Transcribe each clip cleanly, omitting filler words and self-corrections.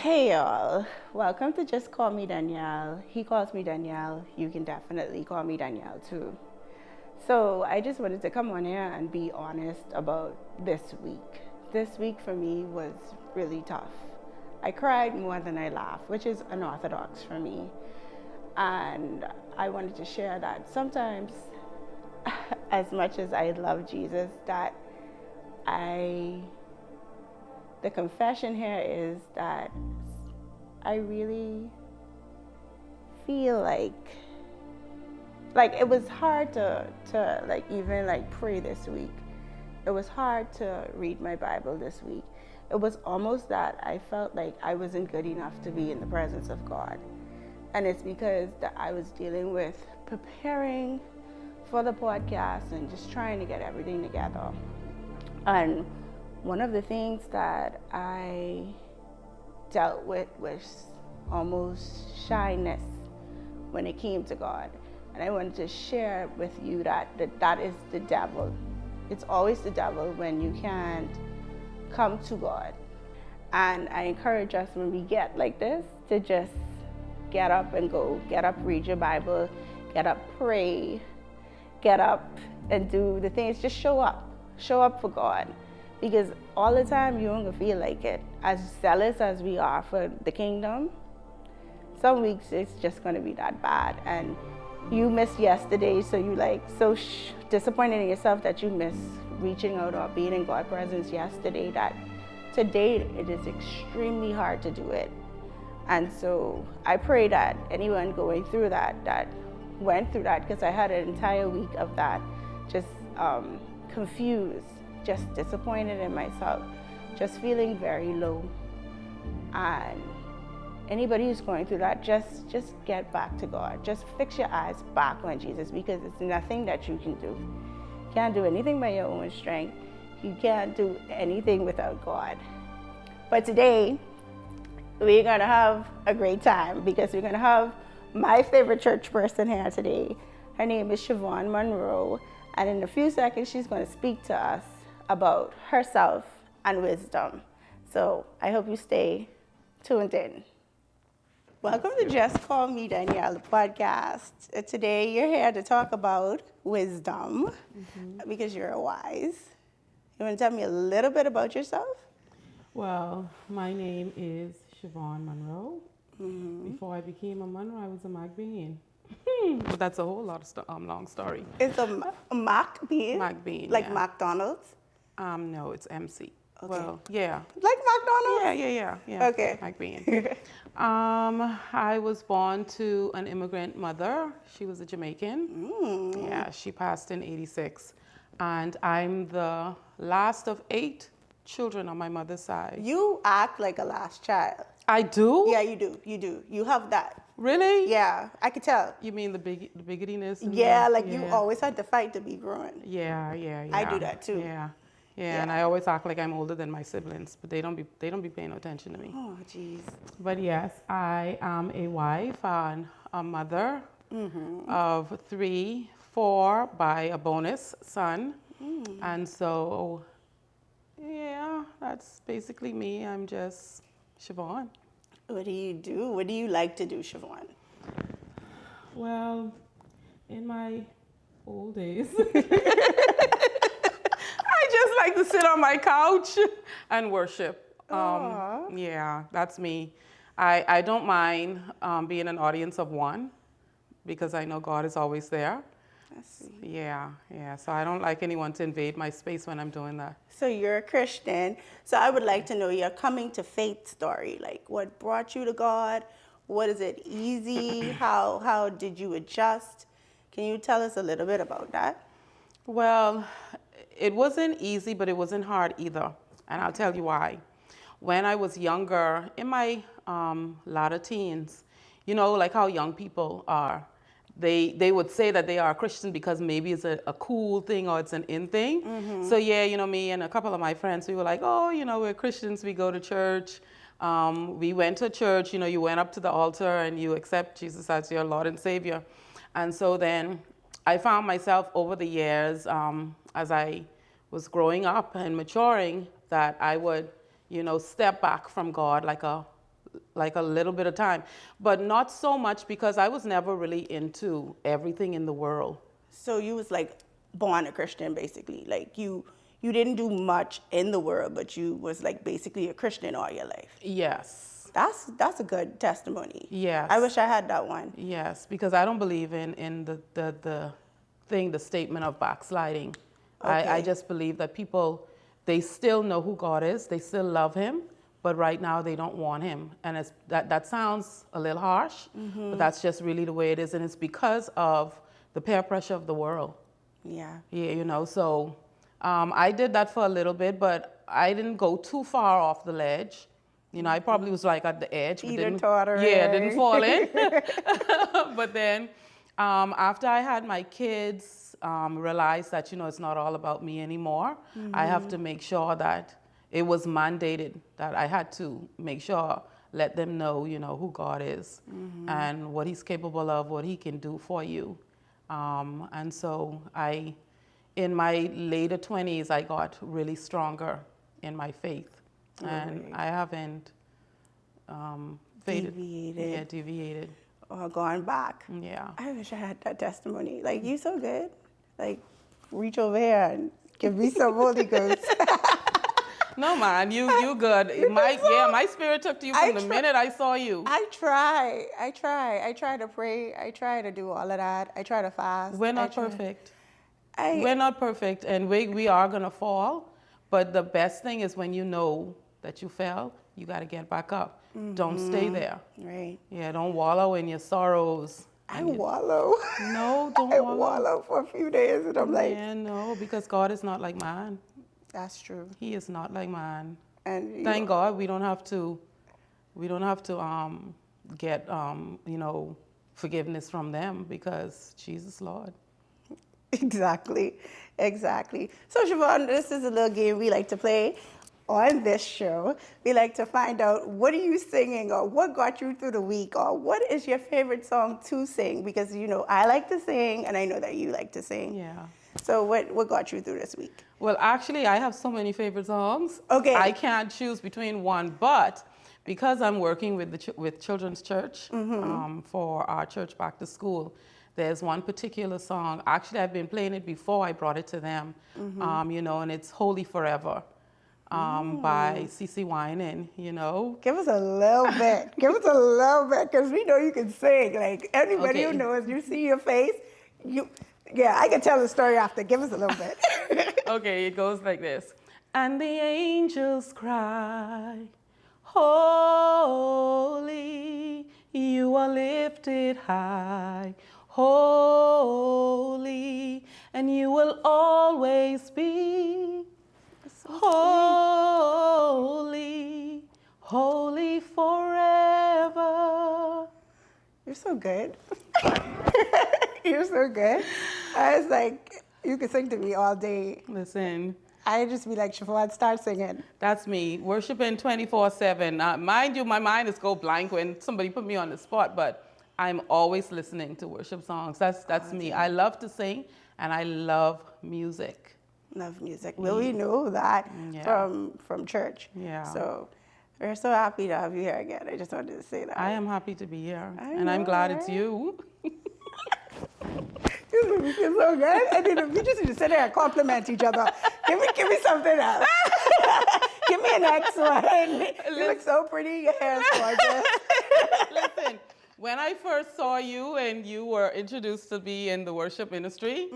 Hey y'all, welcome to Just Call Me Danielle. He calls me Danielle. You can definitely call me Danielle too. So I just wanted to come on here and be honest about this week. This week for me was really tough. I cried more than I laughed, which is unorthodox for me. And I wanted to share that sometimes, as much as I love Jesus, the confession here is that I really feel like it was hard to even pray this week. It was hard to read my Bible this week. It was almost that I felt like I wasn't good enough to be in the presence of God. And it's because that I was dealing with preparing for the podcast and just trying to get everything together. And one of the things that I dealt with was almost shyness when it came to God. And I wanted to share with you that is the devil. It's always the devil when you can't come to God. And I encourage us when we get like this to just get up and go. Get up, read your Bible. Get up, pray. Get up and do the things. Just show up. Show up for God. Because all the time you don't feel like it. As zealous as we are for the kingdom, some weeks it's just going to be that bad. And you missed yesterday, so you disappointed in yourself that you missed reaching out or being in God's presence yesterday, that today it is extremely hard to do it. And so I pray that anyone going through that went through that, because I had an entire week of that, just confused, just disappointed in myself, just feeling very low. And anybody who's going through that, just get back to God. Just fix your eyes back on Jesus, because it's nothing that you can do. You can't do anything by your own strength. You can't do anything without God. But today, we're going to have a great time, because we're going to have my favorite church person here today. Her name is Shevonne Munroe. And in a few seconds, she's going to speak to us about herself and wisdom. So I hope you stay tuned in. Welcome to Just Call Me Danielle, the podcast. Today you're here to talk about wisdom, because you're wise. You want to tell me a little bit about yourself? Well, my name is Shevonne Munroe. Before I became a Munroe, I was a McBean. But that's a whole lot of long story. It's a McBean? McBean, like yeah. McDonald's? No, it's MC. Okay. Well, yeah. Like McDonald's? Yeah. Okay. McBean. I was born to an immigrant mother. She was a Jamaican. Yeah, she passed in 86. And I'm the last of 8 children on my mother's side. You act like a last child. I do? Yeah, you do. You do. You have that. Really? Yeah, I could tell. You mean the bigottiness? Yeah, you always had to fight to be growing. Yeah. I do that too. Yeah, and I always act like I'm older than my siblings, but they don't be paying attention to me. Oh, jeez. But yes, I am a wife and a mother of 3, 4 by a bonus son. And so, yeah, that's basically me. I'm just Shevonne. What do you do? What do you like to do, Shevonne? Well, in my old days, I just like to sit on my couch and worship. Yeah, that's me. I don't mind being an audience of one, because I know God is always there. Yeah. So I don't like anyone to invade my space when I'm doing that. So you're a Christian. So I would like to know your coming to faith story. Like, what brought you to God? What is it easy? How did you adjust? Can you tell us a little bit about that? Well, it wasn't easy, but it wasn't hard either. And I'll tell you why. When I was younger, in my latter teens, you know, like how young people are. They would say that they are a Christian because maybe it's a cool thing or it's an in thing. So yeah, you know, me and a couple of my friends, we were like, oh, you know, we're Christians, we go to church. We went to church, you know, you went up to the altar and you accept Jesus as your Lord and Savior. And so then I found myself over the years, as I was growing up and maturing, that I would, you know, step back from God like a like a little bit of time, but not so much because I was never really into everything in the world. So you was like born a Christian, basically. Like you didn't do much in the world, but you was like basically a Christian all your life. Yes. That's a good testimony. Yes. I wish I had that one. Yes, because I don't believe in the statement of backsliding. Okay. I just believe that people, they still know who God is, they still love him, but right now they don't want him. And that sounds a little harsh, but that's just really the way it is. And it's because of the peer pressure of the world. Yeah. Yeah, so I did that for a little bit, but I didn't go too far off the ledge. I probably was like at the edge. But didn't fall in. But then after I had my kids, realized that, it's not all about me anymore. I have to make sure that it was mandated that I had to make sure, let them know, who God is and what he's capable of, what he can do for you. And so in my later 20s, I got really stronger in my faith. And I haven't faded. Deviated. Yeah, deviated. Or gone back. Yeah. I wish I had that testimony. Like, you so good. Like, reach over here and give me some Holy Ghost. No, man, you good. My spirit took to you from the minute I saw you. I try to pray. I try to do all of that. I try to fast. We're not perfect. We're not perfect, and we are going to fall. But the best thing is when you know that you fell, you got to get back up. Don't stay there. Right. Yeah, don't wallow in your sorrows. I wallow. No, don't I wallow. wallow for a few days, and I'm like... Yeah, no, because God is not like man. That's true. He is not like man. And thank God we don't have to get forgiveness from them, because Jesus Lord. Exactly. So Shevonne, this is a little game we like to play on this show. We like to find out, what are you singing, or what got you through the week, or what is your favorite song to sing? Because I like to sing, and I know that you like to sing. Yeah. So what got you through this week? Well, actually, I have so many favorite songs. Okay. I can't choose between one, but because I'm working with Children's Church for our church back to school, there's one particular song. Actually, I've been playing it before I brought it to them, and it's Holy Forever by CeCe Winans, Give us a little bit. Because we know you can sing. Like, anybody who knows, you see your face, I can tell the story after. Give us a little bit. Okay, it goes like this. And the angels cry, holy, you are lifted high, holy, and you will always be holy, holy forever. You're so good. You're so good. I was like, you could sing to me all day. Listen. I just be like, Shevonne, start singing. That's me, worshiping 24/7. Mind you, my mind is go blank when somebody put me on the spot, but I'm always listening to worship songs. That's me. I love to sing, and I love music. Love music. Well, we know that from church. Yeah. So we're so happy to have you here again. I just wanted to say that. I am happy to be here, and I'm glad it's you. You make me feel so good. And then we just need to sit there and compliment each other. Give me something else. Give me an next one. You look so pretty. Your hair's gorgeous. Listen, when I first saw you and you were introduced to be in the worship ministry,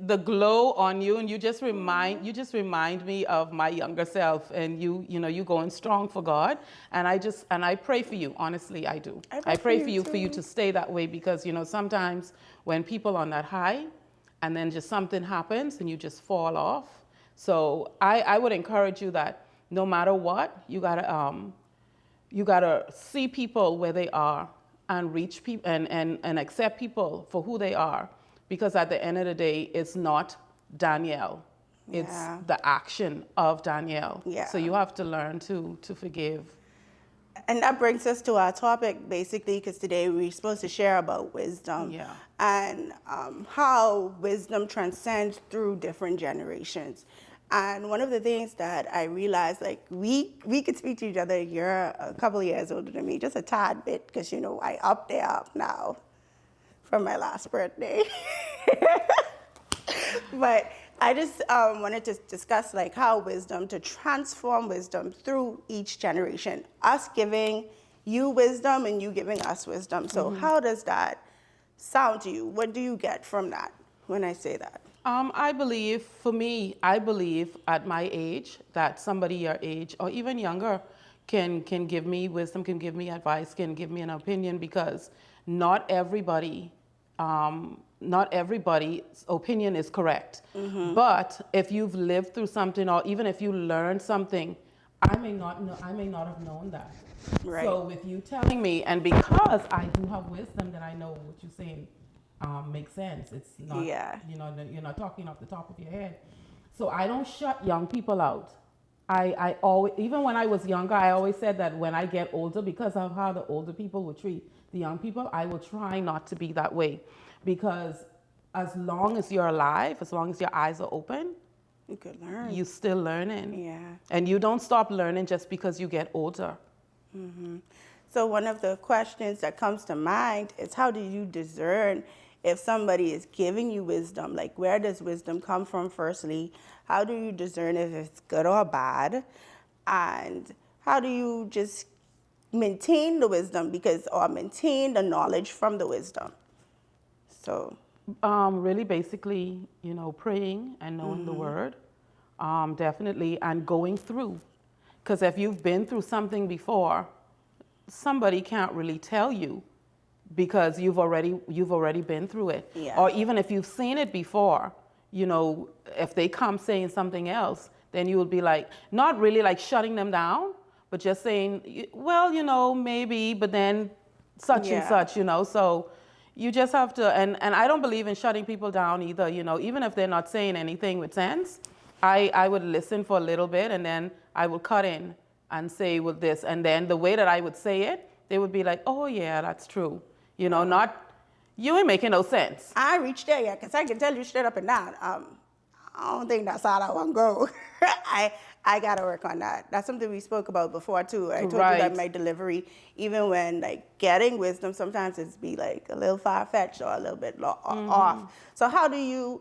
the glow on you, and you just remind me of my younger self, and you going strong for God, and I pray for you. Honestly, I do. I pray for you to stay that way, because sometimes when people on that high, and then just something happens and you just fall off. So I would encourage you that no matter what, you gotta see people where they are and reach people and accept people for who they are. Because at the end of the day, it's not Danielle. It's the action of Danielle. Yeah. So you have to learn to forgive. And that brings us to our topic, basically, because today we're supposed to share about wisdom. Yeah. And how wisdom transcends through different generations. And one of the things that I realized, like, we could speak to each other. You're a couple of years older than me, just a tad bit, because, you know, I up there up now from my last birthday. But I just wanted to discuss, like, how wisdom, to transform wisdom through each generation. Us giving you wisdom and you giving us wisdom. So how does that sound to you? What do you get from that when I say that? I believe, for me, I believe at my age that somebody your age or even younger can give me wisdom, can give me advice, can give me an opinion, because not everybody's opinion is correct. But if you've lived through something, or even if you learned something, I may not have known that. Right. So with you telling me, and because I do have wisdom, that I know what you're saying makes sense. It's not, you're not talking off the top of your head. So I don't shut young people out. I always, even when I was younger, I always said that when I get older, because of how the older people would treat the young people, I will try not to be that way. Because as long as you're alive, as long as your eyes are open, You could learn. you're still learning. Yeah. And you don't stop learning just because you get older. So one of the questions that comes to mind is, how do you discern if somebody is giving you wisdom? Like, where does wisdom come from, firstly? How do you discern if it's good or bad? And how do you just maintain the wisdom, or maintain the knowledge from the wisdom? So Really, basically, praying and knowing the word, definitely, and going through. Because if you've been through something before, somebody can't really tell you, because you've already been through it. Yeah. Or even if you've seen it before, if they come saying something else, then you will be like, not really like shutting them down, but just saying, well, maybe, but then such and such, so you just have to, and I don't believe in shutting people down either, even if they're not saying anything with sense. I would listen for a little bit, and then I would cut in and say with this, and then the way that I would say it, they would be like, oh yeah, that's true. Not, you ain't making no sense. I ain't reached there yet, because I can tell you straight up and down, I don't think that's how I want to go. I got to work on that. That's something we spoke about before, too. I told you that my delivery, even when, like, getting wisdom, sometimes it's be, like, a little far-fetched or a little bit off. So how do you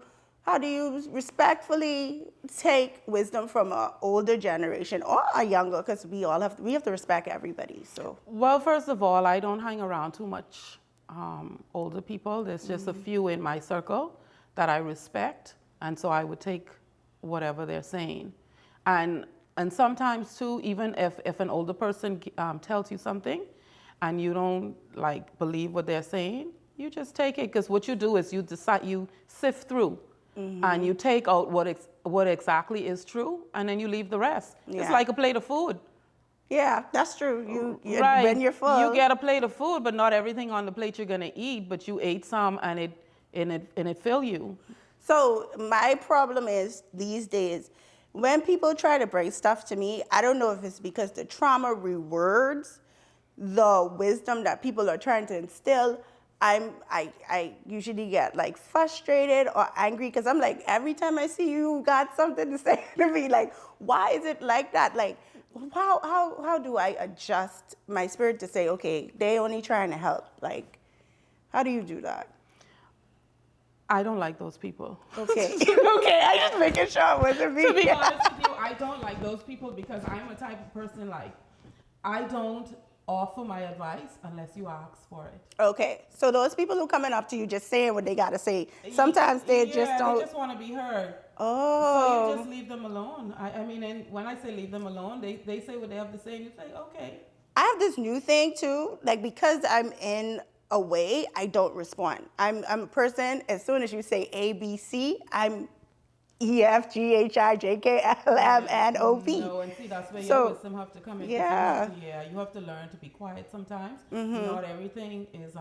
respectfully take wisdom from an older generation or a younger? Because we have to respect everybody. So, well, first of all, I don't hang around too much older people. There's just a few in my circle that I respect, and so I would take whatever they're saying. And sometimes too, even if an older person tells you something and you don't like believe what they're saying, you just take it, because what you do is you sift through. And you take out what exactly is true, and then you leave the rest. Yeah. It's like a plate of food. Yeah, that's true. Right. When you're full, you get a plate of food, but not everything on the plate you're gonna eat. But you ate some, and it fill you. So my problem is, these days, when people try to bring stuff to me, I don't know if it's because the trauma rewards the wisdom that people are trying to instill. I usually get like frustrated or angry, because I'm like, every time I see you got something to say to me, like, why is it like that? Like, how do I adjust my spirit to say, okay, they only trying to help? Like, how do you do that? I don't like those people. Okay. Okay, I just making sure it wasn't me. To be honest with you, I don't like those people, because I'm a type of person, like, I don't offer my advice unless you ask for it. Okay, so those people who coming up to you just saying what they got to say, sometimes they just don't. They just want to be heard. Oh. So you just leave them alone. I mean, and when I say leave them alone, they say what they have to say, and you say, okay. I have this new thing too, like, because I'm in a way, I don't respond. I'm a person, as soon as you say A, B, C, I'm E, F, G, H, I, J, K, L, M, N, O, P. No, and see, that's where your wisdom have to come in. Yeah. You have to learn to be quiet sometimes. Not everything is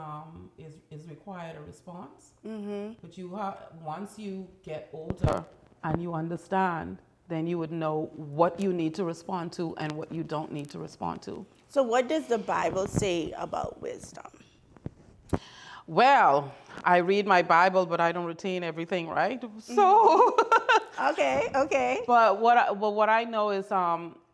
required a response. But once you get older and you understand, then you would know what you need to respond to and what you don't need to respond to. So what does the Bible say about wisdom? Well, I read my Bible, but I don't retain everything, right? So Okay. But what I know is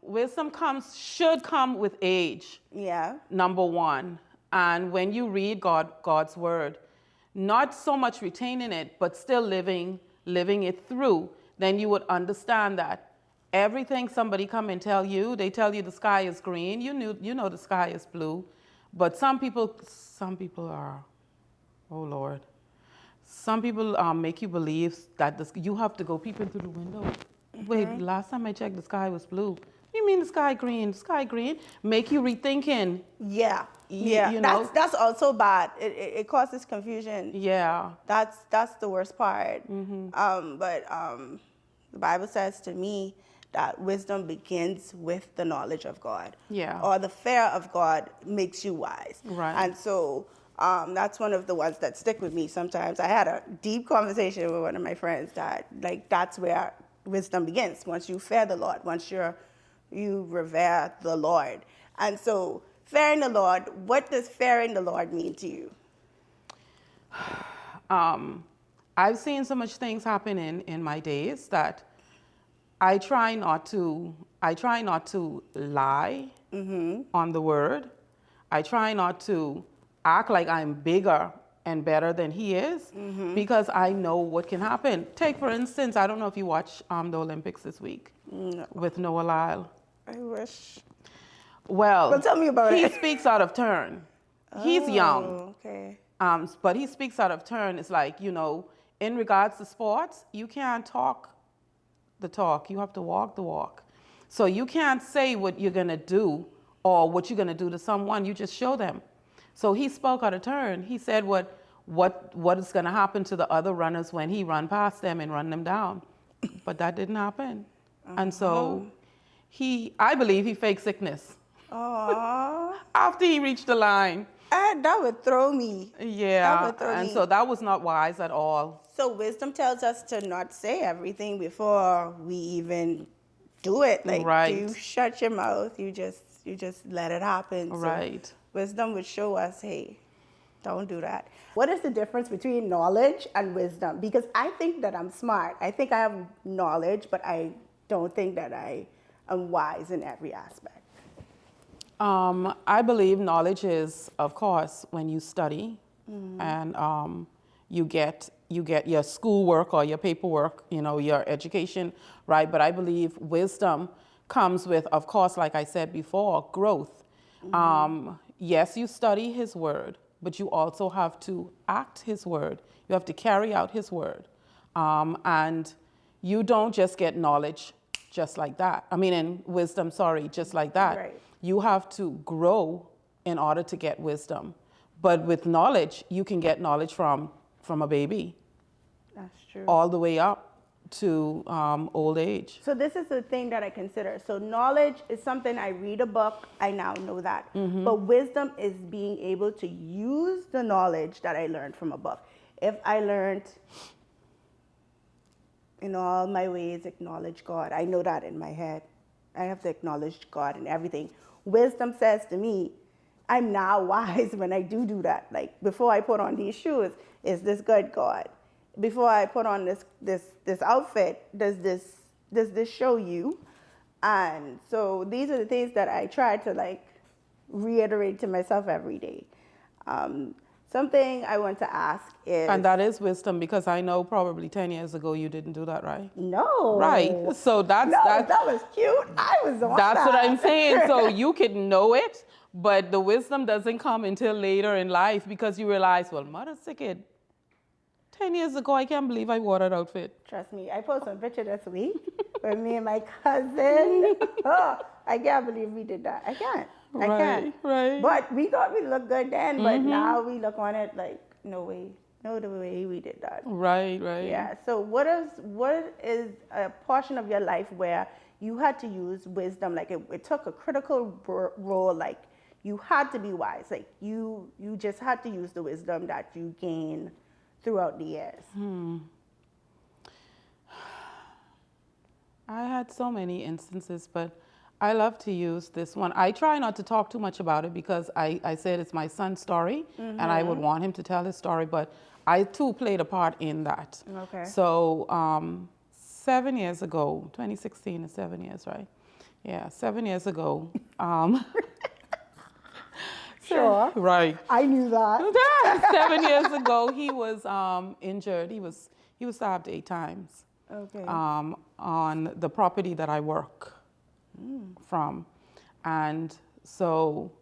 wisdom should come with age. Yeah. Number one. And when you read God's word, not so much retaining it, but still living it through, then you would understand that everything somebody come and tell you, they tell you the sky is green, you know the sky is blue. But some people are, oh Lord, some people make you believe that you have to go peeping through the window. Wait, last time I checked, the sky was blue. You mean the sky green? The sky green? Make you rethinking. Yeah. You know? That's also bad. It causes confusion. Yeah. That's the worst part. But the Bible says to me that wisdom begins with the knowledge of God. Yeah. Or the fear of God makes you wise. Right. And so that's one of the ones that stick with me sometimes. I had a deep conversation with one of my friends that that's where wisdom begins. Once you fear the Lord, once you revere the Lord. And so fearing the Lord, what does fearing the Lord mean to you? I've seen so much things happen in my days that I try not to lie on the word. I try not to act like I'm bigger and better than he is because I know what can happen. Take, for instance, I don't know if you watch the Olympics this week with Noah Lyle. I wish. Well, tell me about it. He speaks out of turn. He's young. Okay. But he speaks out of turn. It's like, in regards to sports, you can't talk the talk. You have to walk the walk. So you can't say what you're going to do or what you're going to do to someone. You just show them. So he spoke out of turn. He said what is going to happen to the other runners when he run past them and run them down. But that didn't happen. And so I believe he faked sickness. Aww. After he reached the line. That would throw me. Yeah. That would throw me. So that was not wise at all. So wisdom tells us to not say everything before we even do it. Like, right. You shut your mouth. You just let it happen. Right. So wisdom would show us, hey, don't do that. What is the difference between knowledge and wisdom? Because I think that I'm smart. I think I have knowledge, but I don't think that I am wise in every aspect. I believe knowledge is, of course, when you study and you get your schoolwork or your paperwork, your education, right? But I believe wisdom comes with, of course, like I said before, growth. Yes, you study his word, but you also have to act his word. You have to carry out his word. And you don't just get knowledge just like that. And wisdom, just like that. Right. You have to grow in order to get wisdom. But with knowledge, you can get knowledge from a baby. That's true. All the way up to old age. So this is the thing that I consider. So knowledge is something I read a book, I now know that. But wisdom is being able to use the knowledge that I learned from a book. If I learned, in all my ways, acknowledge God, I know that in my head. I have to acknowledge God in everything. Wisdom says to me, I'm now wise when I do that. Like, before I put on these shoes, is this good, God? Before I put on this outfit, does this show you? And so these are the things that I try to reiterate to myself every day. Something I want to ask is... And that is wisdom, because I know probably 10 years ago you didn't do that, right? No. Right. So that was cute. I was on That's that. what I'm saying. So you can know it, but the wisdom doesn't come until later in life, because you realize, well, mother's a kid. 10 years ago, I can't believe I wore that outfit. Trust me, I posted a picture this week with me and my cousin. Oh, I can't believe we did that. I can't. Right. But we thought we looked good then, but now we look on it like, no way. No, the way we did that. Right. Yeah. So what is a portion of your life where you had to use wisdom? Like it took a critical role. Like you had to be wise. Like you just had to use the wisdom that you gain throughout the years. I had so many instances, but I love to use this one. I try not to talk too much about it because I said it's my son's story and I would want him to tell his story, but I too played a part in that. Okay. So 7 years ago, 2016 is 7 years, right? Yeah, 7 years ago. Sure. Right. I knew that. 7 years ago, he was injured. He was stabbed 8 times. Okay. On the property that I work from, and so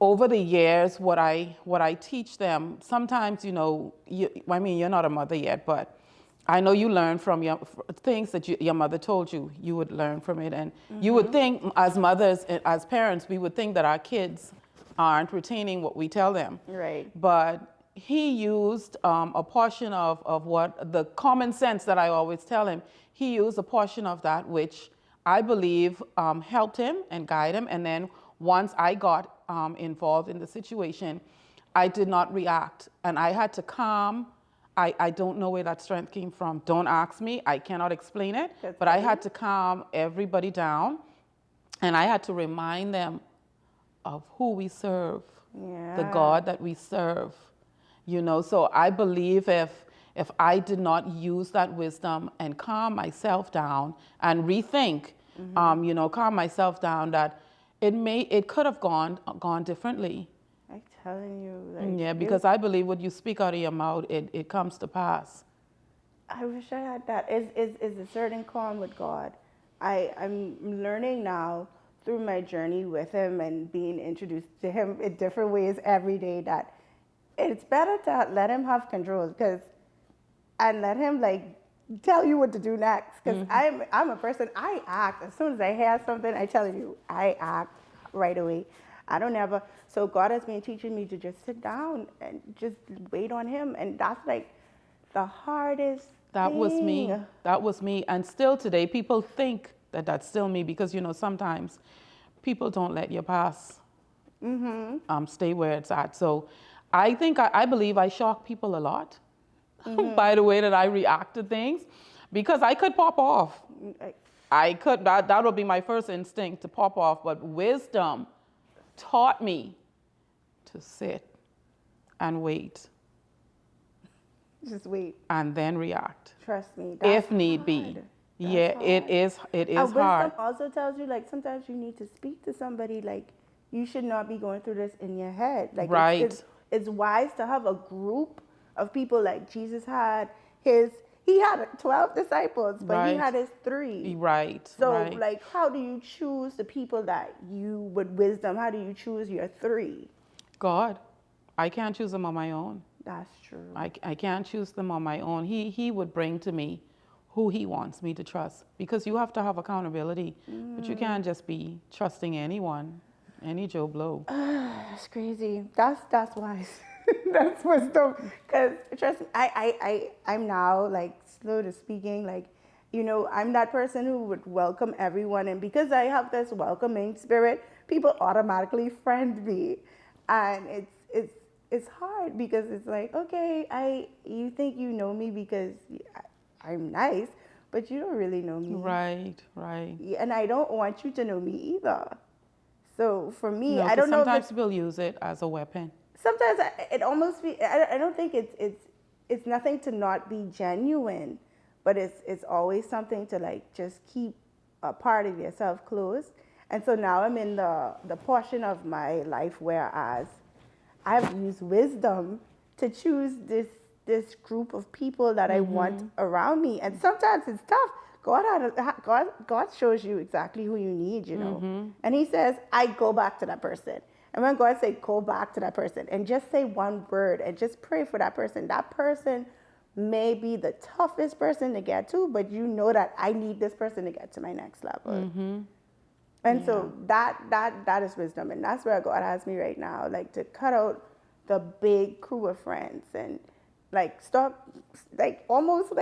over the years, what I teach them, sometimes, I mean, you're not a mother yet, but I know you learn from your things that your mother told you. You would learn from it, and you would think, as mothers, as parents, we would think that our kids aren't retaining what we tell them. Right. But he used a portion of what the common sense that I always tell him. He used a portion of that, which I believe helped him and guide him. And then once I got involved in the situation, I did not react, and I had to calm. I don't know where that strength came from. Don't ask me. I cannot explain it. But I had to calm everybody down, and I had to remind them of who we serve, the God that we serve. So I believe if I did not use that wisdom and calm myself down and rethink, calm myself down, that it could have gone differently. I'm telling you. Yeah, because I believe what you speak out of your mouth, it comes to pass. I wish I had that. Is a certain calm with God. I'm learning now through my journey with him and being introduced to him in different ways every day that it's better to let him have control and let him tell you what to do next. Because I'm a person, I act. As soon as I hear something, I tell you, I act right away. I don't ever. So God has been teaching me to just sit down and just wait on him. And that's the hardest thing. That was me. And still today, people think that that's still me because, sometimes people don't let your past stay where it's at. So I believe I shock people a lot by the way that I react to things, because I could pop off. That would be my first instinct, to pop off. But wisdom taught me to sit and wait. Just wait. And then react. Trust me. If need be. Yeah, it is hard. Wisdom also tells you, sometimes you need to speak to somebody, you should not be going through this in your head. Right. It's wise to have a group of people like Jesus had. He had 12 disciples, but he had his 3. Right. So, how do you choose the people that you, with wisdom, how do you choose your 3? God. I can't choose them on my own. That's true. I can't choose them on my own. He would bring to me who he wants me to trust, because you have to have accountability, but you can't just be trusting anyone, any Joe Blow. That's crazy. That's wise. That's wisdom. Because trust me, I'm now slow to speaking. I'm that person who would welcome everyone, and because I have this welcoming spirit, people automatically friend me, and it's hard because it's okay, you think you know me because I'm nice, but you don't really know me. Right. And I don't want you to know me either. So for me, No, I don't know. Sometimes people use it as a weapon. Sometimes it almost I don't think it's nothing to not be genuine, but it's always something to just keep a part of yourself close. And so now I'm in the portion of my life whereas I've used wisdom to choose this group of people that I want around me. And sometimes it's tough. God shows you exactly who you need, And he says, I go back to that person. And when God says, go back to that person and just say one word and just pray for that person may be the toughest person to get to, but you know that I need this person to get to my next level. And so that is wisdom. And that's where God has me right now, to cut out the big crew of friends and stop, almost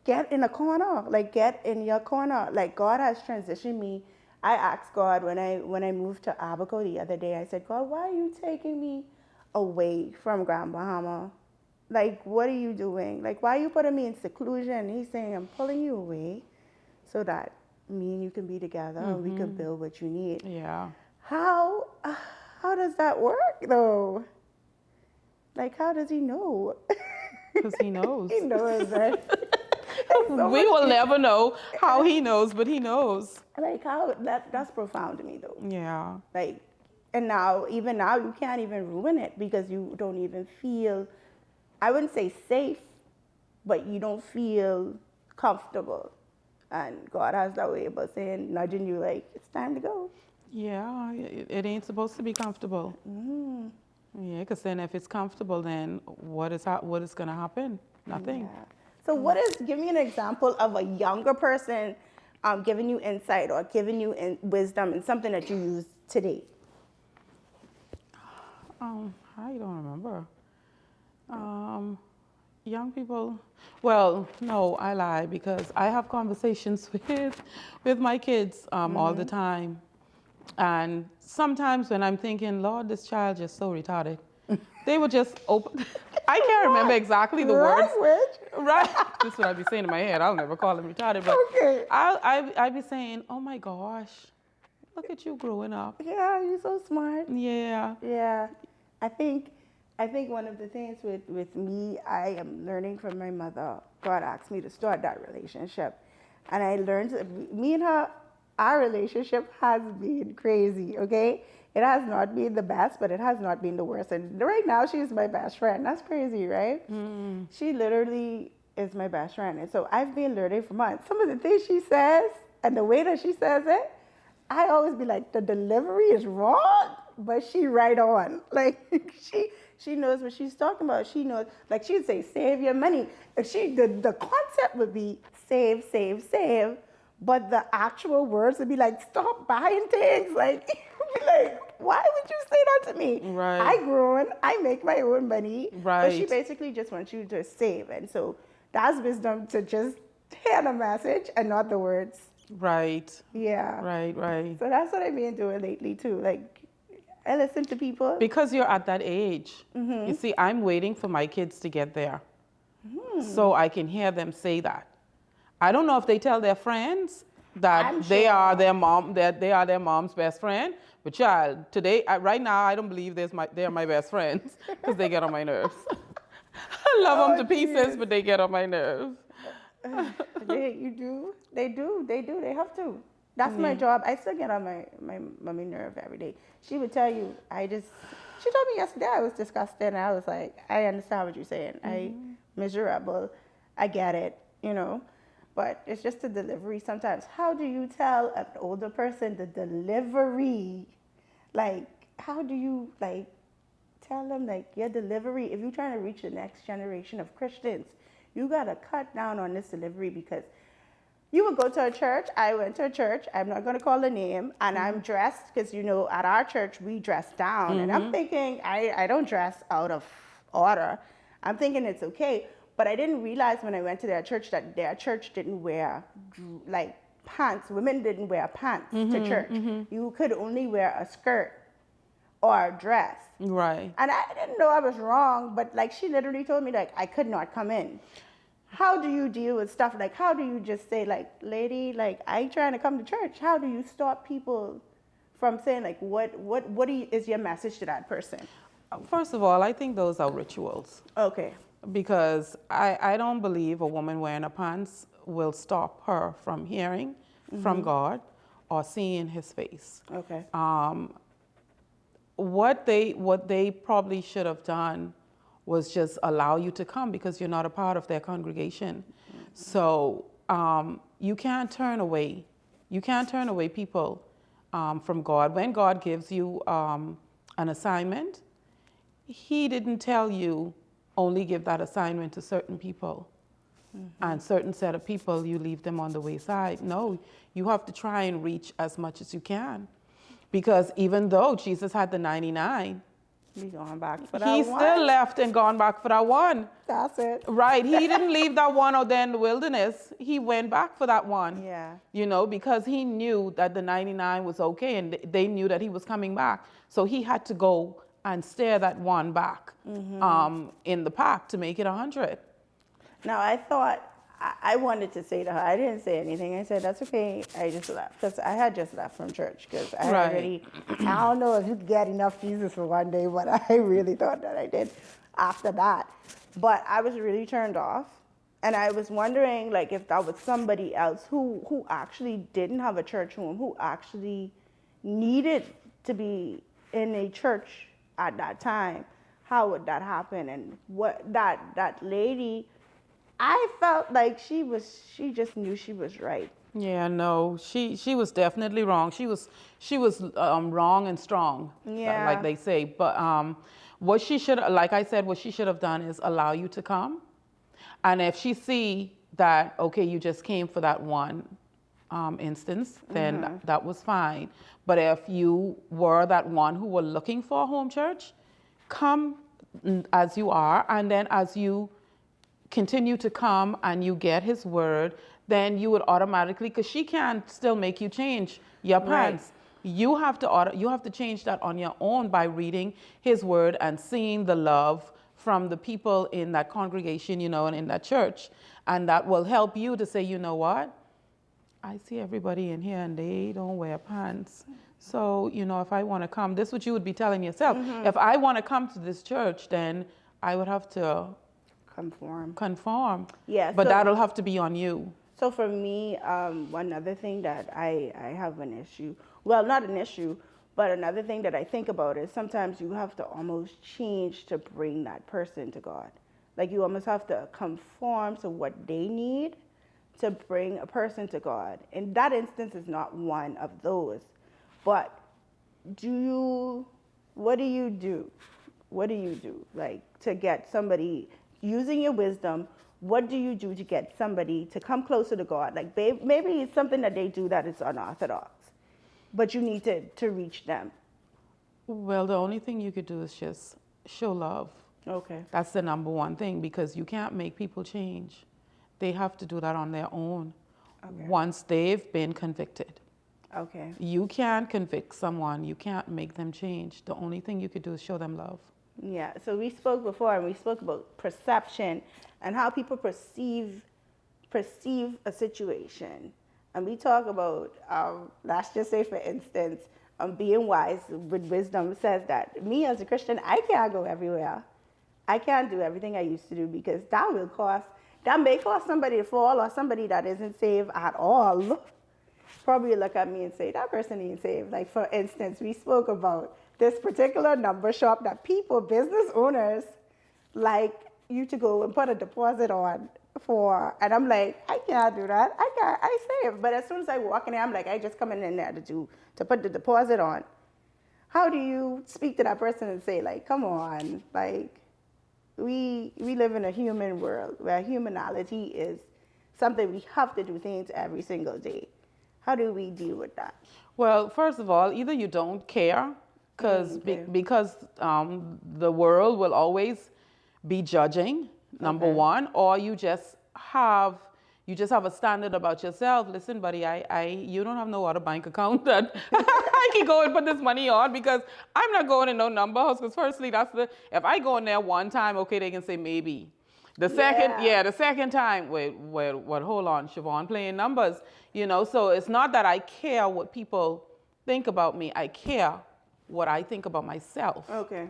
get in a corner, get in your corner. God has transitioned me. I asked God when I moved to Abaco the other day, I said, God, why are you taking me away from Grand Bahama? What are you doing? Why are you putting me in seclusion? And he's saying, I'm pulling you away so that me and you can be together and we can build what you need. Yeah. How does that work though? How does he know? Because he knows. He knows, right? So We much will never know how he knows, but he knows. like how that's profound to me though. Yeah. Like, and now, even now, you can't even ruin it because you don't even feel, I wouldn't say safe, but you don't feel comfortable. And God has that way about saying, nudging you like, it's time to go. Yeah, it ain't supposed to be comfortable. Yeah, because then if it's comfortable, then what is going to happen? Nothing. Yeah. So give me an example of a younger person giving you insight or giving you wisdom in something that you use today. I don't remember. Young people, well, no, I lie because I have conversations with my kids all the time. And sometimes when I'm thinking, Lord, this child is so retarded, they would just open. I can't remember exactly the words. Right. This is what I'd be saying in my head. I'll never call them retarded, but Okay. I'd be saying, oh my gosh, look at you growing up. Yeah, you're so smart. Yeah. Yeah. I think one of the things with me, I am learning from my mother. God asked me to start that relationship. And I learned, me and her, our relationship has been crazy, okay? It has not been the best, but it has not been the worst. And right now, she's my best friend. That's crazy, right? She literally is my best friend. And so I've been learning from her. Some of the things she says and the way that she says it, I always be like, the delivery is wrong, but she right on. Like, she knows what she's talking about. She knows, like she'd say, save your money. The concept would be save, save, save. But the actual words would be like, stop buying things. Like, you'd be like, why would you say that to me? Right. I grown, I make my own money. Right. But she basically just wants you to save. And so that's wisdom, to just hear the message and not the words. Right. Yeah. Right. So that's what I've been doing lately too. Like, I listen to people. Because you're at that age. You see, I'm waiting for my kids to get there so I can hear them say that. I don't know if they tell their friends that they are their mom, that they are their mom's best friend. But child, today, right now, I don't believe they're my best friends because they get on my nerves. I love them to pieces, but they get on my nerves. They do. They have to. That's my job. I still get on my mommy nerve every day. She would tell you, she told me yesterday I was disgusted, and I was like, I understand what you're saying. I'm miserable. I get it, But it's just the delivery sometimes. How do you tell an older person the delivery? Like, how do you, tell them, your delivery, if you're trying to reach the next generation of Christians, you got to cut down on this delivery, because you would go to a church. I went to a church. I'm not going to call the name. And I'm dressed because, at our church, we dress down. And I'm thinking, I don't dress out of order. I'm thinking it's okay. But I didn't realize when I went to their church that their church didn't wear, pants. Women didn't wear pants to church. You could only wear a skirt or a dress. Right. And I didn't know I was wrong, but, she literally told me, I could not come in. How do you deal with stuff? How do you just say, lady, I ain't trying to come to church? How do you stop people from saying, what is your message to that person? First of all, I think those are rituals. Okay. Because I don't believe a woman wearing a pants will stop her from hearing from God or seeing his face. Okay. What they probably should have done was just allow you to come, because you're not a part of their congregation. So you can't turn away. You can't turn away people from God. When God gives you an assignment, he didn't tell you only give that assignment to certain people. And certain set of people, you leave them on the wayside. No, you have to try and reach as much as you can. Because even though Jesus had the 99, He's going back for that he one. still left and gone back for that one. That's it. Right. He didn't leave that one out there in the wilderness. He went back for that one. Yeah. Because he knew that the 99 was okay, and they knew that he was coming back. So he had to go and steer that one back in the pack to make it 100. Now, I thought, I wanted to say to her, I didn't say anything. I said, that's okay. I just left, because I had just left from church, because I already, I don't know if you could get enough Jesus for one day, but I really thought that I did after that. But I was really turned off. And I was wondering, like, if that was somebody else who actually didn't have a church home, who actually needed to be in a church at that time, how would that happen? And what that lady, I felt like she just knew she was right. Yeah, no, she was definitely wrong. She was wrong and strong, Yeah. like they say. But what she should, like I said, what she should have done is allow you to come. And if she see that, okay, you just came for that one instance, then that was fine. But if you were that one who were looking for a home church, come as you are, and then as you continue to come and you get his word, then you would automatically, because she can still make you change your plans. Right. You have to change that on your own by reading his word and seeing the love from the people in that congregation, and in that church. And that will help you to say, you know what? I see everybody in here and they don't wear pants. So, if I want to come, this is what you would be telling yourself. If I want to come to this church, then I would have to conform. Yeah. But that'll have to be on you. So for me, one other thing that I have an issue, well, not an issue, but another thing that I think about is sometimes you have to almost change to bring that person to God. Like you almost have to conform to what they need to bring a person to God. And that instance is not one of those. But what do you do? What do you do? Like to get somebody, using your wisdom, what do you do to get somebody to come closer to God? Like maybe it's something that they do that is unorthodox, but you need to reach them. Well, the only thing you could do is just show love. Okay. That's the number one thing, because you can't make people change. They have to do that on their own. Okay. Once they've been convicted. Okay. You can't convict someone. You can't make them change. The only thing you could do is show them love. Yeah. So we spoke before, and we spoke about perception and how people perceive a situation. And we talk about, let's just say, for instance, being wise with wisdom says that me as a Christian, I can't go everywhere. I can't do everything I used to do, because that may cause somebody to fall, or somebody that isn't saved at all probably look at me and say, that person ain't saved. Like, for instance, we spoke about this particular number shop that business owners, like you to go and put a deposit on for, and I'm like, I can't do that. I save. But as soon as I walk in there, I'm like, I just come in there to put the deposit on. How do you speak to that person and say, like, come on, like, we live in a human world where humanity is something we have to do things every single day. How do we deal with that? Well, first of all, either you don't care, because the world will always be judging, number one, or you just have a standard about yourself. Listen, buddy, you don't have no other bank account that I can go and put this money on, because I'm not going in no number house. Because firstly, if I go in there one time, okay, they can say maybe. The second time, wait, hold on, Shevonne playing numbers, so it's not that I care what people think about me. I care what I think about myself. Okay.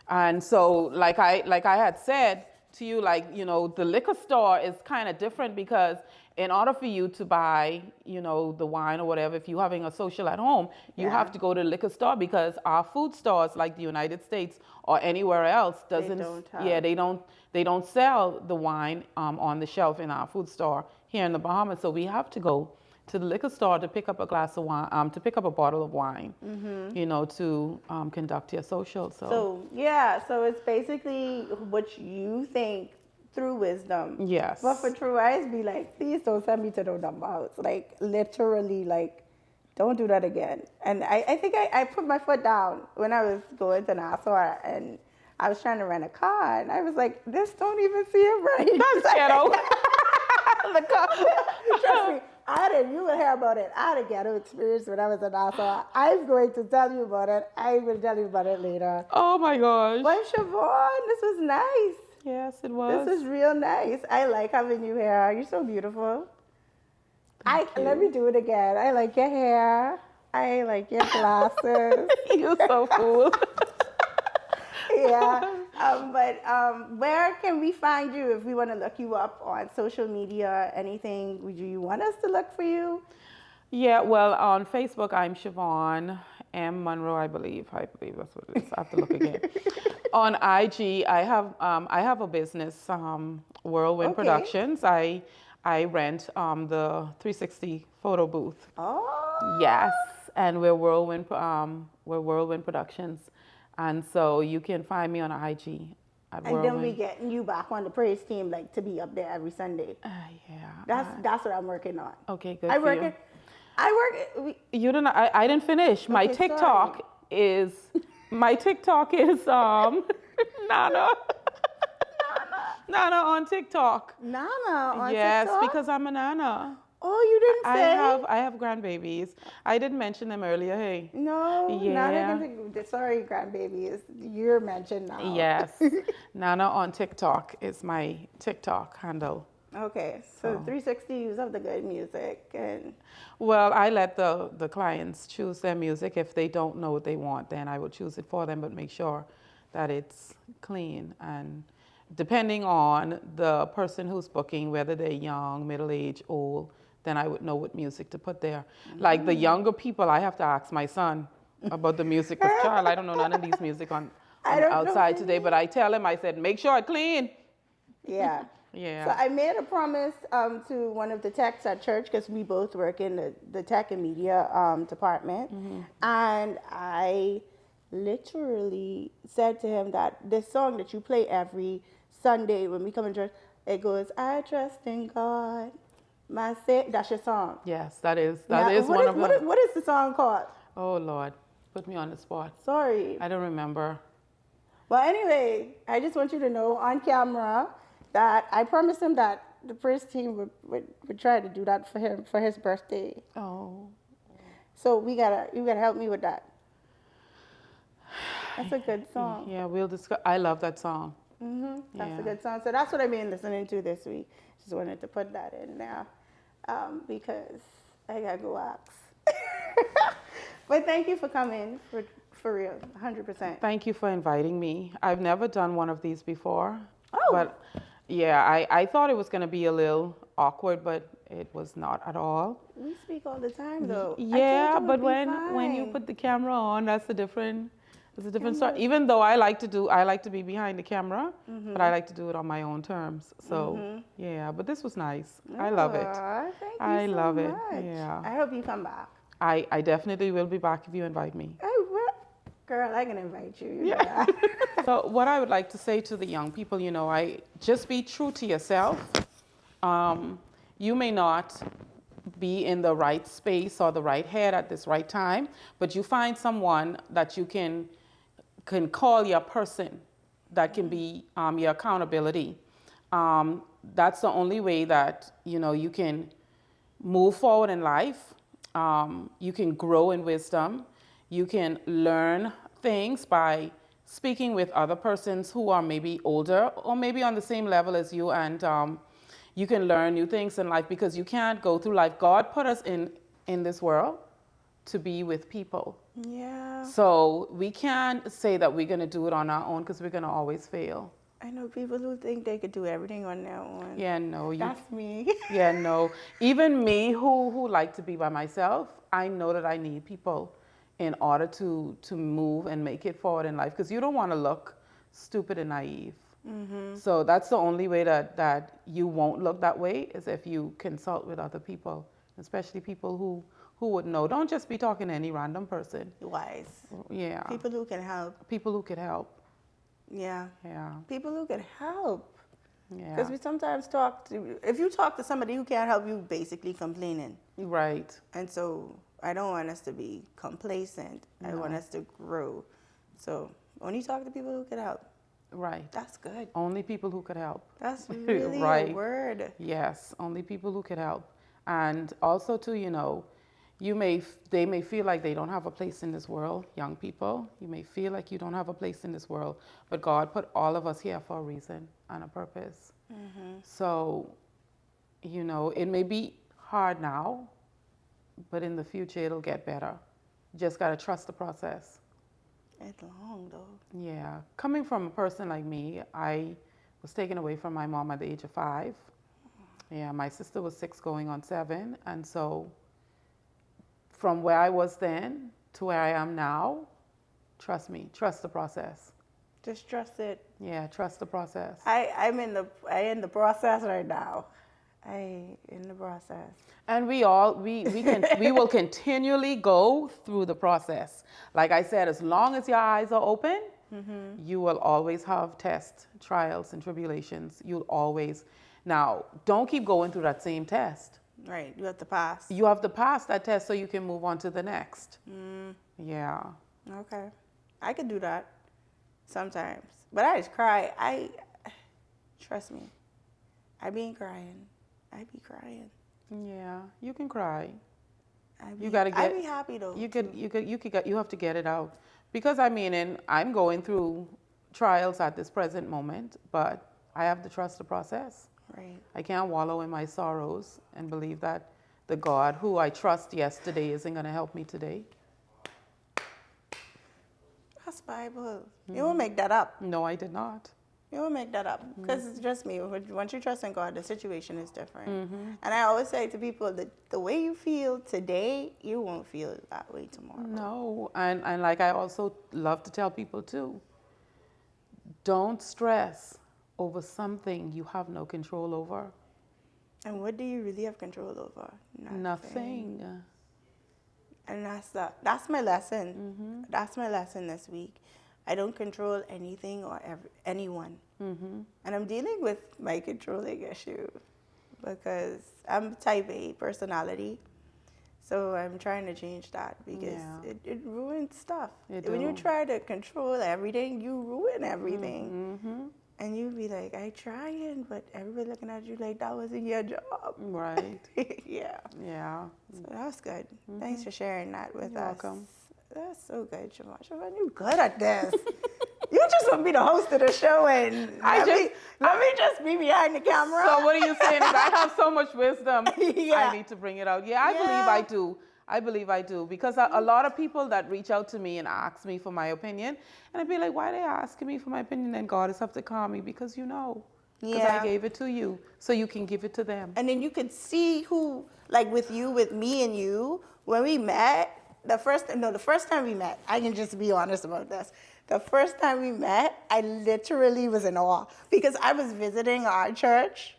And so, like I had said to you, the liquor store is kind of different, because in order for you to buy, the wine or whatever, if you're having a social at home, you have to go to the liquor store, because our food stores, like the United States or anywhere else, they don't sell the wine on the shelf in our food store here in the Bahamas. So we have to go to the liquor store to pick up a glass of wine, to pick up a bottle of wine, to conduct your social. So it's basically what you think through wisdom. Yes. But for true eyes, be like, please don't send me to no number house. Like, literally, like, don't do that again. And I think I put my foot down when I was going to Nassau, and I was trying to rent a car, and I was like, this don't even seem right. That's ghetto. The car. Trust me. You will hear about it. I had a ghetto experience when I was in Nassau. I'm going to tell you about it. I will tell you about it later. Oh my gosh. But Shevonne, this was nice. Yes, it was. This is real nice. I like having you here. You're so beautiful. Let me do it again. I like your hair. I like your glasses. You're so cool. Yeah. But where can we find you if we want to look you up on social media? Anything? Would you want us to look for you? Yeah, well, on Facebook, I'm Shevonne M. Munroe, I believe. I believe that's what it is. I have to look again. On IG, I have a business, Whirlwind Okay. Productions. I rent the 360 photo booth. Oh. Yes, and we're Whirlwind Productions, and so you can find me on IG at And then we Whirlwind. getting you back on the praise team, like to be up there every Sunday. Yeah. That's what I'm working on. Okay, good I for work you. it. I work it. You didn't. I didn't finish. My Okay, TikTok is. My TikTok is Nana. Nana on TikTok. Nana on Yes, TikTok? because I'm a Nana. Oh, you didn't say? I have grandbabies. I didn't mention them earlier. Hey. No. Yeah. Nana sorry, grandbaby. You're mentioned now. Yes. Nana on TikTok is my TikTok handle. Okay, so 360 use of the good music and Well, I let the clients choose their music. If they don't know what they want, then I will choose it for them, but make sure that it's clean. And depending on the person who's booking, whether they're young, middle-aged, old, then I would know what music to put there. Like the younger people, I have to ask my son about the music. Because, child, I don't know none of these music on outside today, but I tell him, I said, make sure it's clean. yeah. Yeah. So I made a promise to one of the techs at church because we both work in the tech and media department. And I literally said to him that this song that you play every Sunday when we come to church, it goes, I trust in God. That's your song. Yes, that is Now, one of them. What is the song called? Oh, Lord. Put me on the spot. Sorry. I don't remember. Well, anyway, I just want you to know on camera that I promised him that the first team would try to do that for him for his birthday. Oh. So you gotta help me with that. That's a good song. Yeah, we'll discuss. I love that song. That's a good song. So that's what I've been listening to this week. Just wanted to put that in now because I gotta go ask. But thank you for coming for real, 100%. Thank you for inviting me. I've never done one of these before. Oh. But yeah, I thought it was going to be a little awkward, but it was not at all. We speak all the time though. Yeah, but when you put the camera on, that's a different story. Even though I like to be behind the camera, but I like to do it on my own terms. So yeah, but this was nice. I love it. Thank you I so love it. much. Yeah. I hope you come back. I definitely will be back if you invite me. I will. Girl, I can invite you. You know that. So what I would like to say to the young people, I just be true to yourself. You may not be in the right space or the right head at this right time, but you find someone that you can call your person, that can be your accountability. That's the only way that you can move forward in life. You can grow in wisdom. You can learn things by speaking with other persons who are maybe older or maybe on the same level as you, and you can learn new things in life because you can't go through life. God put us in this world to be with people. Yeah. So we can't say that we're going to do it on our own because we're going to always fail. I know people who think they could do everything on their own. Yeah, no. That's me. Yeah, no. Even me who like to be by myself, I know that I need people in order to move and make it forward in life, because you don't want to look stupid and naive. So that's the only way that you won't look that way, is if you consult with other people, especially people who would know. Don't just be talking to any random person. Wise. Yeah. People who can help. People who could help. Yeah. Yeah. People who can help. Yeah. Because we sometimes if you talk to somebody who can't help you, basically complaining. Right. And so I don't want us to be complacent. I want us to grow. So only talk to people who can help. Right. That's good. Only people who could help. That's really Right. a word. Yes, only people who could help. And also too, they may feel like they don't have a place in this world, young people. You may feel like you don't have a place in this world, but God put all of us here for a reason and a purpose. So, it may be hard now, but in the future it'll get better. Just got to trust the process. It's long though. Yeah. Coming from a person like me, I was taken away from my mom at the age of 5. Yeah, my sister was 6 going on 7. And so from where I was then to where I am now, trust me, trust the process. Just trust it. Yeah, trust the process. I'm in the process right now. I in the process. And we will continually go through the process. Like I said, as long as your eyes are open, you will always have tests, trials, and tribulations. You'll always. Now, don't keep going through that same test. Right, you have to pass. You have to pass that test so you can move on to the next. Yeah. Okay, I could do that sometimes, but I just cry. Trust me, I be crying. I be crying. Yeah, you can cry. I You gotta get. be happy though. You have to get it out, because I mean, and I'm going through trials at this present moment, but I have to trust the process. Right. I can't wallow in my sorrows and believe that the God who I trust yesterday isn't going to help me today. That's Bible. You won't make that up. No, I did not. You won't make that up, because it's just me. Once you trust in God, the situation is different. And I always say to people that the way you feel today, you won't feel that way tomorrow. No, and like I also love to tell people too, don't stress over something you have no control over. And what do you really have control over? Nothing. And that's my lesson. That's my lesson this week. I don't control anything or anyone. And I'm dealing with my controlling issue because I'm type A personality. So I'm trying to change that because it ruins stuff. When you try to control everything, you ruin everything. And you be like, I trying, but everybody looking at you like that wasn't your job. Right. Yeah. So that was good. Thanks for sharing that with You're us. welcome. That's so good, Shevonne. Shevonne, you good at this. You just want to be the host of the show and let me just be behind the camera. So what are you saying is I have so much wisdom. Yeah. I need to bring it out. Yeah, I believe I do. I believe I do, because a lot of people that reach out to me and ask me for my opinion, and I'd be like, why are they asking me for my opinion? And God is have to call me because you know. Because I gave it to you, so you can give it to them. And then you could see who, like with me and you, when we met, the first time we met, I can just be honest about this. The first time we met, I literally was in awe because I was visiting our church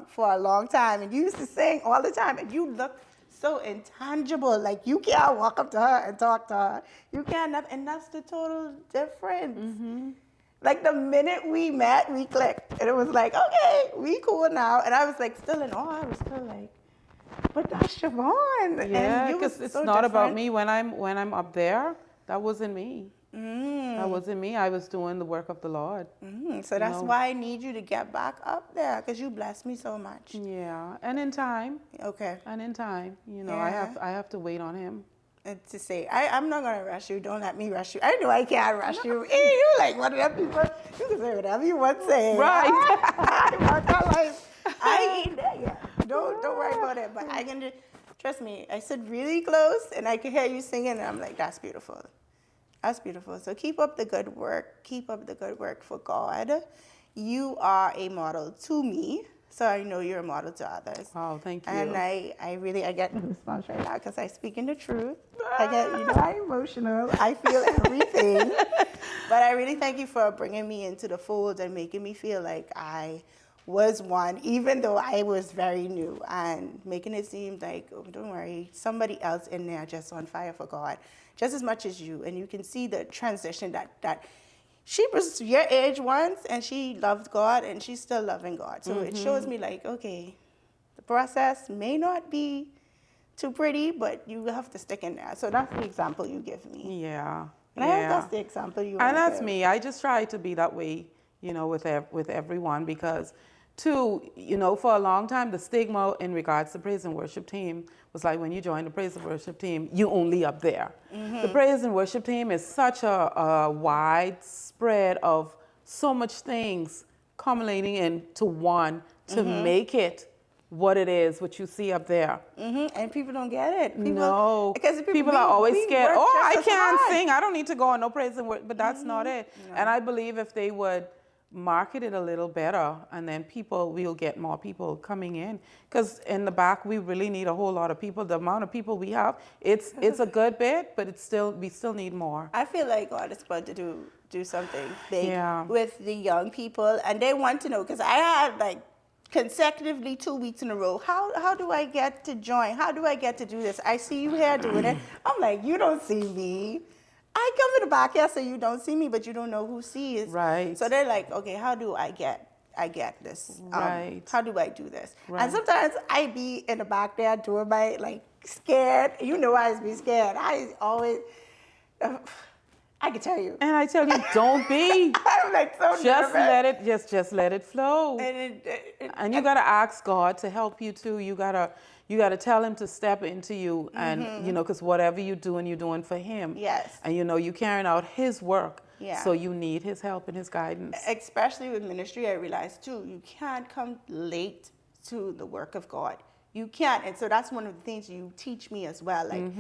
for a long time, and you used to sing all the time, and you looked so intangible. Like you can't walk up to her and talk to her. You can't, and that's the total difference. Like the minute we met, we clicked, and it was like, okay, we cool now. And I was like still in awe. I was still like, but that's Shevonne. Yeah, because it's so not about me when I'm up there. That wasn't me. That wasn't me. I was doing the work of the Lord. So that's why I need you to get back up there, because you blessed me so much. Yeah, and in time. Okay. And in time, I have to wait on Him. And to say, I'm not gonna rush you. Don't let me rush you. I know I can't rush you. You like one of them people. You can say whatever you want to say. Right. I ain't there yet. Don't worry about it. But I can trust me. I sit really close, and I can hear you singing, and I'm like, that's beautiful. That's beautiful. So keep up the good work. Keep up the good work for God. You are a model to me. So I know you're a model to others. Oh, thank you. And I get goosebumps right now because I speak in the truth. I'm emotional. I feel everything. But I really thank you for bringing me into the fold and making me feel like I was one, even though I was very new, and making it seem like, oh, don't worry, somebody else in there just on fire for God, just as much as you. And you can see the transition that she was your age once, and she loved God, and she's still loving God. So it shows me like, okay, the process may not be too pretty, but you have to stick in there. So that's the example you give me. Yeah. And I hope that's the example you want And that's give. me. I just try to be that way, with everyone, because for a long time, the stigma in regards to praise and worship team was like, when you join the praise and worship team, you only up there. The praise and worship team is such a wide spread of so much things culminating into one to make it what it is, what you see up there. And people don't get it. People, No, because people are always scared. work Oh, just I as can't hard. sing. I don't need to go on no praise and work. But that's not it. No. And I believe if they would market it a little better, and then we'll get more people coming in. Because in the back, we really need a whole lot of people. The amount of people we have, it's a good bit, but we still need more. I feel like God is about to do something big Yeah. with the young people, and they want to know, because I had like consecutively 2 weeks in a row, how do I get to join? How do I get to do this? I see you here doing it. I'm like, you don't see me. I come in the back here so you don't see me, but you don't know who sees. Right. So they're like, okay, how do I get this? Right. How do I do this? Right. And sometimes I be in the back there doing my, like, scared. You know I be scared. I always, I can tell you. And I tell you, don't be. I'm like so Just nervous. just let it flow. And you gotta ask God to help you too. You gotta tell Him to step into you, and because whatever you're doing for Him. Yes. And you're carrying out His work. Yeah. So you need His help and His guidance. Especially with ministry, I realized too, you can't come late to the work of God. You can't. And so that's one of the things you teach me as well. Like,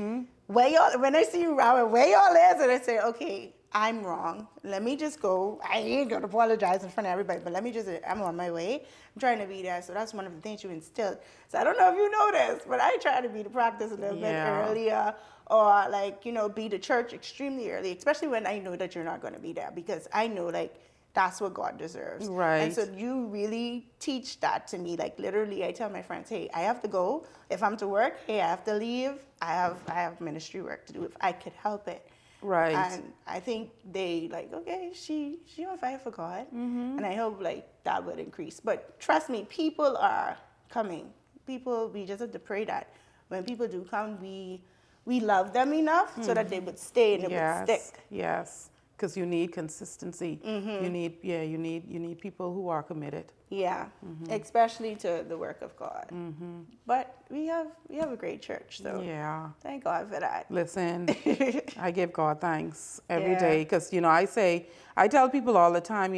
when I see you around, where y'all is, and I say, okay, I'm wrong. Let me just go. I ain't going to apologize in front of everybody, but I'm on my way. I'm trying to be there. So that's one of the things you instilled. So I don't know if you know this, but I try to be to practice a little bit earlier, or be to church extremely early, especially when I know that you're not going to be there, because I know like that's what God deserves. Right. And so you really teach that to me. Like literally, I tell my friends, hey, I have to go. If I'm to work, hey, I have to leave. I have ministry work to do if I could help it. Right. And I think they like, okay, she on fire for God. And I hope like that would increase. But trust me, people are coming. We just have to pray that when people do come, we love them enough so that they would stay and it would stick. Yes. Because you need consistency. You need people who are committed. Yeah, especially to the work of God. But we have a great church, so thank God for that. Listen, I give God thanks every day, because I tell people all the time,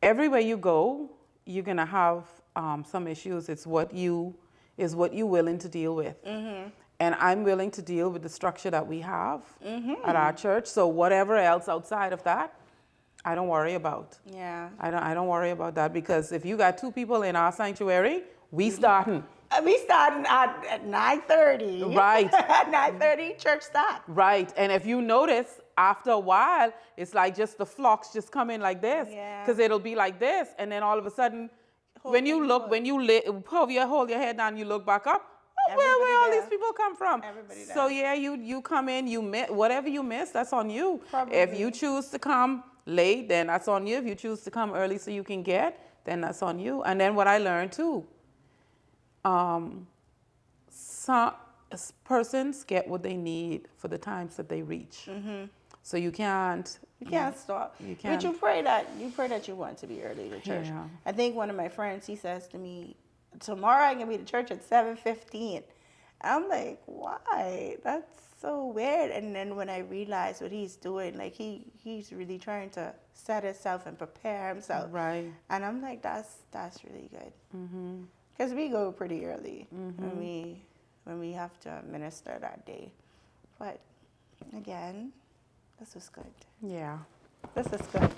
everywhere you go, you're gonna have some issues. It's what you're willing to deal with. And I'm willing to deal with the structure that we have at our church. So whatever else outside of that, I don't worry about. Yeah. I don't worry about that, because if you got 2 people in our sanctuary, we starting. We starting at 9:30. Right. At 9:30, church start. Right. And if you notice, after a while, it's like just the flocks just come in like this. Because it'll be like this. And then all of a sudden, hold your head down, you look back up. Where all these people come from? So you come in, you miss whatever you miss, that's on you. Probably. If you choose to come late, then that's on you. If you choose to come early so you can get, then that's on you. And then what I learned too, some persons get what they need for the times that they reach. So you can't stop. You can't. But you pray that you want to be early to church. Yeah. I think one of my friends, he says to me, tomorrow I can be to church at 7:15. I'm like, why? That's so weird. And then when I realized what he's doing, like he's really trying to set himself and prepare himself. Right. And I'm like, that's really good. Because we go pretty early when we have to minister that day. But again, this was good. Yeah. This is good.